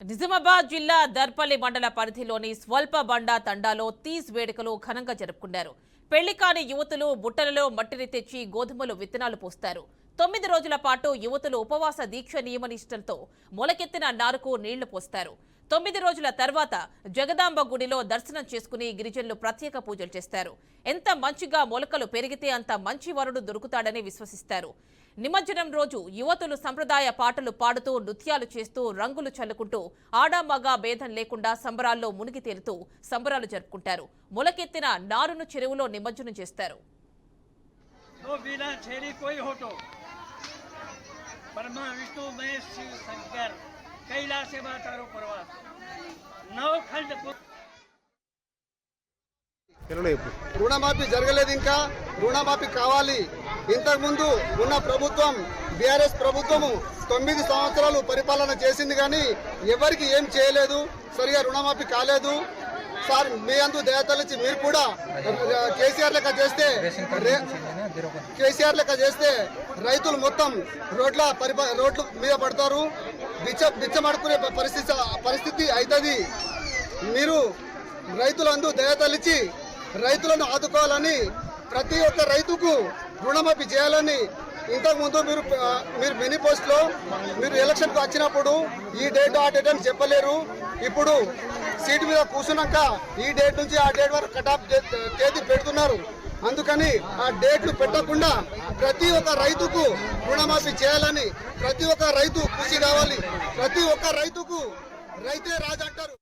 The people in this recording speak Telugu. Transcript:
నిజామాబాద్ జిల్లా దర్పల్లి మండల పరిధిలోని స్వల్ప బండ తండాలో తీజ్ వేడుకలు ఘనంగా జరుపుకున్నారు. పెళ్లి కాని యువతులు బుట్టలలో మట్టిని తెచ్చి గోధుమలు విత్తనాలు పోస్తారు. 9 రోజుల పాటు యువతులు ఉపవాస దీక్ష నియమనిష్టలతో మొలకెత్తిన నారుకు నీళ్లు పోస్తారు. 9 రోజుల తర్వాత జగదాంబ గుడిలో దర్శనం చేసుకుని గిరిజనులు ప్రత్యేక పూజలు చేస్తారు. ఎంత మంచిగా మొలకలు పెరిగితే అంత మంచి వరుడు దొరుకుతాడని విశ్వసిస్తారు. నిమజ్జనం రోజు యువతులు సంప్రదాయ పాటలు పాడుతూ నృత్యాలు చేస్తూ రంగులు చల్లుకుంటూ ఆడామగా భేదం లేకుండా సంబరాల్లో మునిగి తేలుతూ సంబరాలు జరుపుకుంటారు. మొలకెత్తిన నారును చెరువులో నిమజ్జనం చేస్తారు. రుణమాఫీ జరగలేదు, ఇంకా రుణమాఫీ కావాలి. ఇంతకు ముందు ఉన్న ప్రభుత్వం బీఆర్ఎస్ ప్రభుత్వము 9 సంవత్సరాలు పరిపాలన చేసింది, కానీ ఎవరికి ఏం చేయలేదు. సరిగా రుణమాఫీ కాలేదు. సార్ మీ అందు దయతలిచి మీరు కూడా కేసీఆర్ లెక్క చేస్తే రైతులు మొత్తం రోడ్ల మీద పడతారు, బిచ్చమడుకునే పరిస్థితి అవుతుంది. మీరు రైతులందు దయతలిచి రైతులను ఆదుకోవాలని, ప్రతి ఒక్క రైతుకు రుణమాఫీ చేయాలని. ఇంతకుముందు మీరు మినీ పోస్ట్లో మీరు ఎలక్షన్కి వచ్చినప్పుడు ఈ డేట్ ఆ డేట్ అని చెప్పలేరు. ఇప్పుడు సీటు మీద కూర్చున్నాక ఈ డేట్ నుంచి ఆ డేట్ వరకు కటాఫ్ తేదీ పెడుతున్నారు. అందుకని ఆ డేట్లు పెట్టకుండా ప్రతి ఒక్క రైతుకు రుణమాఫీ చేయాలని, ప్రతి ఒక్క రైతు కృషి కావాలి. ప్రతి ఒక్క రైతుకు రైతే రాజు అంటారు.